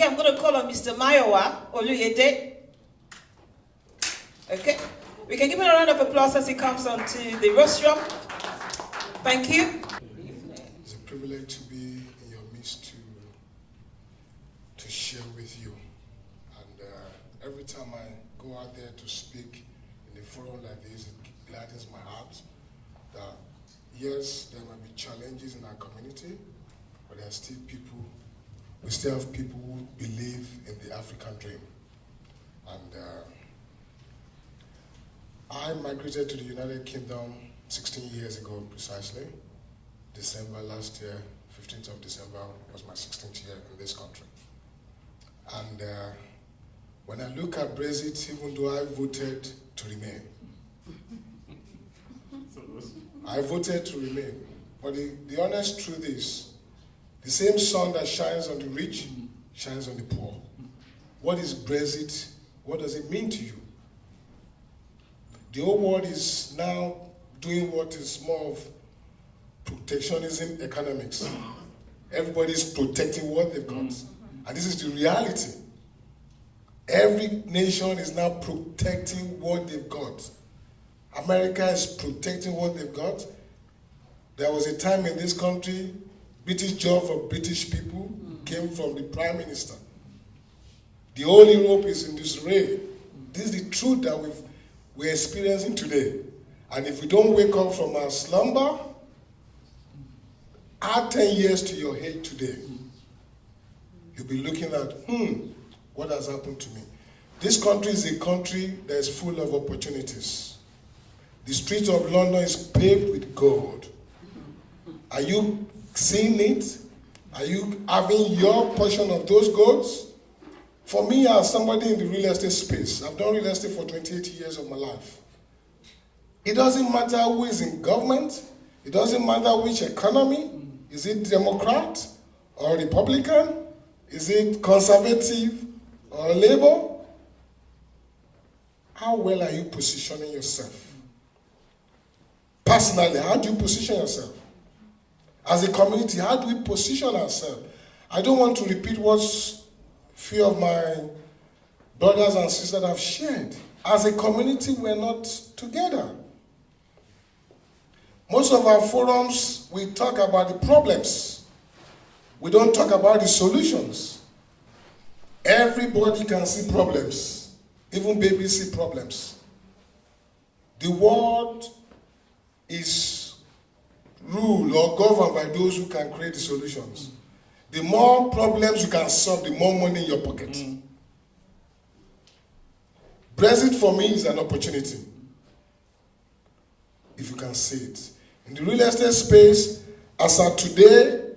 Okay, I'm going to call on Mr. Mayowa Oluyede. Okay, we can give him a round of applause as he comes onto the rostrum. Thank you. It's a privilege to be in your midst to share with you. And every time I go out there to speak in a forum like this, it gladdens my heart that yes, there may be challenges in our community, but there are still people, we still have people who believe in the African dream. And I migrated to the United Kingdom 16 years ago precisely. December last year, 15th of December was my 16th year in this country. And when I look at Brexit, even though I voted to remain, I voted to remain. But the honest truth is, the same sun that shines on the rich shines on the poor. What is Brexit? What does it mean to you? The whole world is now doing what is more of protectionism economics. Everybody is protecting what they've got. And this is the reality. Every nation is now protecting what they've got. America is protecting what they've got. There was a time in this country, British job for British people came from the Prime Minister. The whole Europe is in disarray. This is the truth that we're experiencing today. And if we don't wake up from our slumber, add 10 years to your age today, you'll be looking at, what has happened to me? This country is a country that is full of opportunities. The streets of London is paved with gold. Are you seeing it? Are you having your portion of those golds? For me, as somebody in the real estate space, I've done real estate for 28 years of my life. It doesn't matter who is in government. It doesn't matter which economy. Is it Democrat or Republican? Is it conservative or Labour? How well are you positioning yourself? Personally, how do you position yourself? As a community, how do we position ourselves? I don't want to repeat what few of my brothers and sisters have shared. As a community, we're not together. Most of our forums, we talk about the problems. We don't talk about the solutions. Everybody can see problems. Even babies see problems. The world is ruled or governed by those who can create the solutions. The more problems you can solve, the more money in your pocket. Brexit for me is an opportunity, if you can see it. In the real estate space, as of today,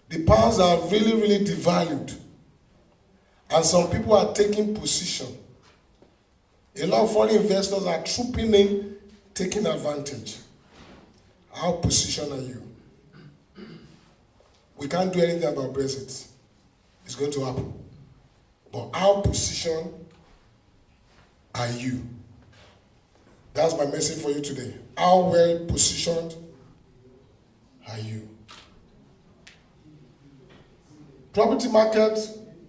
the pounds are really, really devalued. And some people are taking position. A lot of foreign investors are trooping in, taking advantage. How positioned are you? We can't do anything about Brexit. It's going to happen. But how positioned are you? That's my message for you today. How well positioned are you? Property market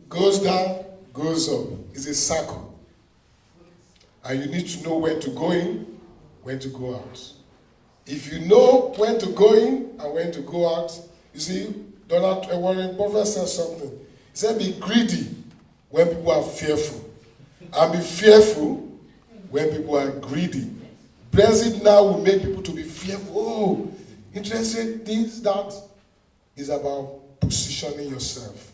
goes down, goes up. It's a circle. And you need to know when to go in, when to go out. If you know when to go in and when to go out, you see, Warren Buffett said something. He said, be greedy when people are fearful. And be fearful when people are greedy. Brexit now will make people to be fearful. Oh, interested, this, that. Is about positioning yourself.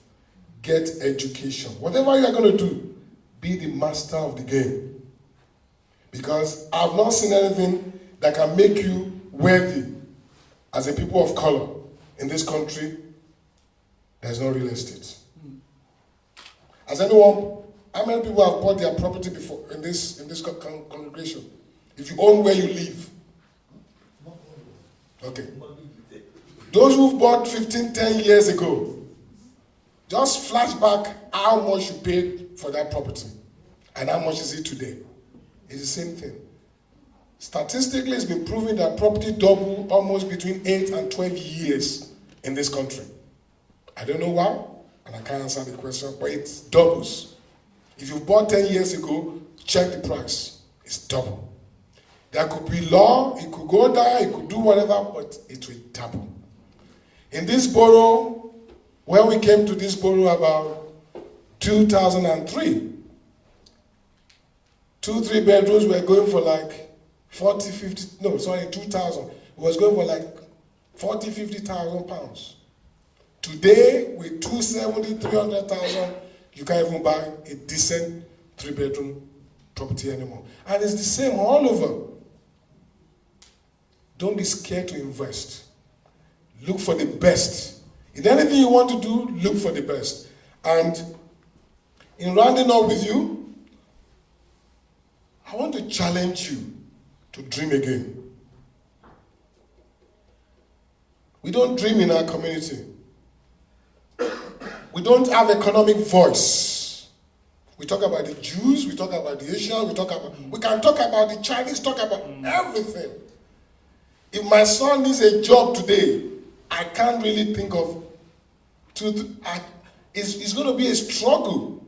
Get education. Whatever you are going to do, be the master of the game. Because I've not seen anything that can make you worthy as a people of color in this country. There's no real estate. As anyone, how many people have bought their property before in this congregation? If you own where you live. Okay. Those who've bought 15, 10 years ago, just flash back how much you paid for that property and how much is it today. It's the same thing. Statistically, it's been proven that property double almost between 8 and 12 years in this country. I don't know why. And I can't answer the question, but it doubles. If you bought 10 years ago, check the price. It's double. There could be law, it could go down, it could do whatever, but it will double. In this borough, when we came to this borough about 2003, 2-3 bedrooms were going for like 2000. It was going for like 50,000 pounds. Today, with 270, 300,000, you can't even buy a decent 3-bedroom property anymore. And it's the same all over. Don't be scared to invest. Look for the best. In anything you want to do, look for the best. And in rounding up with you, I want to challenge you to dream again. We don't dream in our community. We don't have economic voice. We talk about the Jews, we talk about the Asians, we can talk about the Chinese, talk about everything. If my son needs a job today, I can't really think of it's going to be a struggle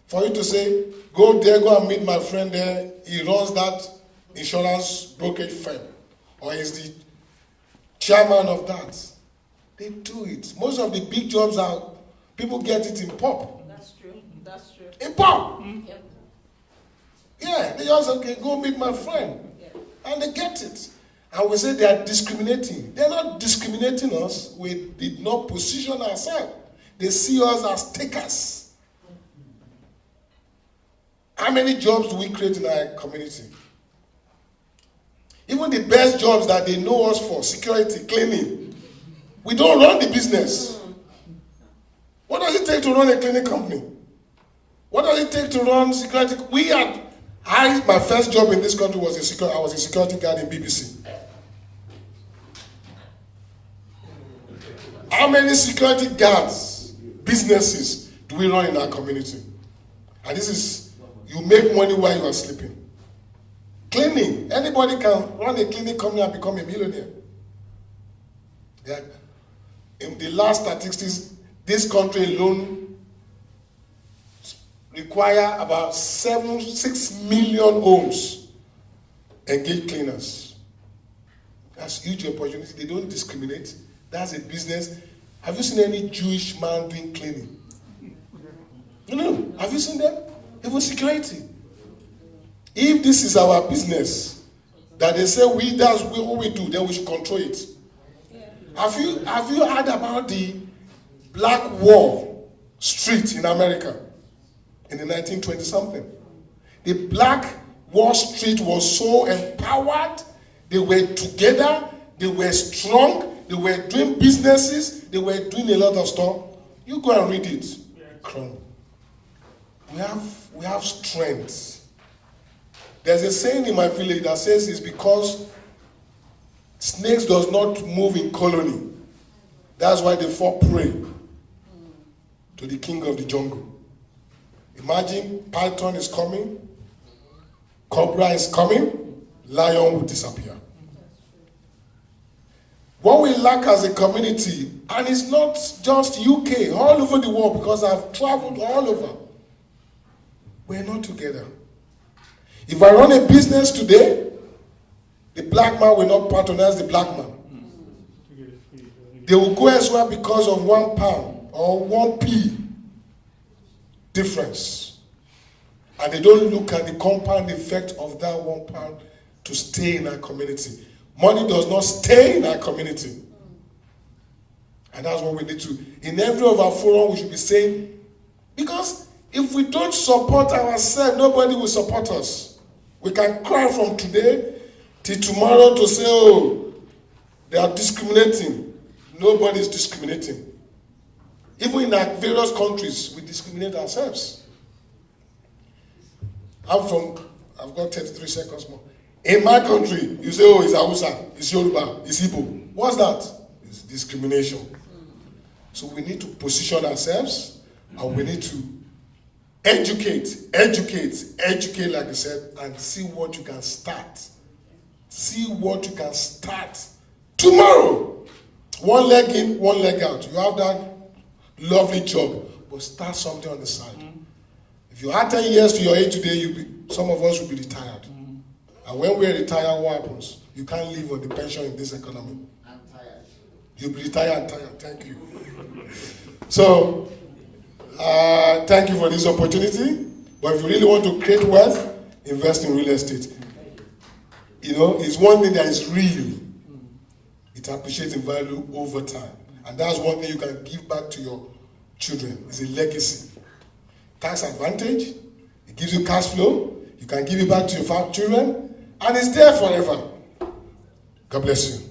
for you to say, go there, go and meet my friend there. He runs that insurance brokerage firm, or he's the chairman of that. They do it. Most of the big jobs are, people get it in pop. That's true. That's true. In pop. Yep. Yeah, they just, okay, go meet my friend. Yeah. And they get it. And we say they are discriminating. They're not discriminating us. We did not position ourselves. They see us as takers. How many jobs do we create in our community? Even the best jobs that they know us for, security, cleaning, we don't run the business. What does it take to run a cleaning company? What does it take to run security? My first job in this country was I was a security guard in BBC. How many security guards, businesses do we run in our community? And this is, you make money while you are sleeping. Cleaning, anybody can run a cleaning company and become a millionaire. Yeah. In the last statistics, this country alone require about 6 million homes engage cleaners. That's a huge opportunity. They don't discriminate. That's a business. Have you seen any Jewish man doing cleaning? No. Have you seen them? Even security. If this is our business, that they say that's what we do, then we should control it. Yeah. Have you heard about the Black Wall Street in America in the 1920-something? The Black Wall Street was so empowered. They were together. They were strong. They were doing businesses. They were doing a lot of stuff. You go and read it. Crown. We have strength. There's a saying in my village that says it's because snakes does not move in colony. That's why they fall prey to the king of the jungle. Imagine python is coming, cobra is coming, lion will disappear. What we lack as a community, and it's not just UK, all over the world, because I've traveled all over, we're not together. If I run a business today, the black man will not patronize the black man. They will go elsewhere because of £1 or 1p difference. And they don't look at the compound effect of that £1 to stay in our community. Money does not stay in our community. And that's what we need to. In every of our forum, we should be saying, because if we don't support ourselves, nobody will support us. We can cry from today till tomorrow to say, oh, they are discriminating. Nobody is discriminating. Even in our various countries, we discriminate ourselves. I've got 33 seconds more. In my country, you say, oh, it's Hausa, it's Yoruba, it's Igbo. What's that? It's discrimination. So we need to position ourselves, and we need to educate, like I said, and see what you can start. See what you can start tomorrow. One leg in, one leg out. You have that lovely job, but start something on the side. If you add 10 years to your age today, some of us will be retired. And when we retire, what happens? You can't live on the pension in this economy. I'm tired. You'll be retired and tired. Thank you. So, thank you for this opportunity. But if you really want to create wealth, invest in real estate. You know, it's one thing that is real. It appreciates in value over time. And that's one thing you can give back to your children. It's a legacy. Tax advantage. It gives you cash flow. You can give it back to your children. And it's there forever. God bless you.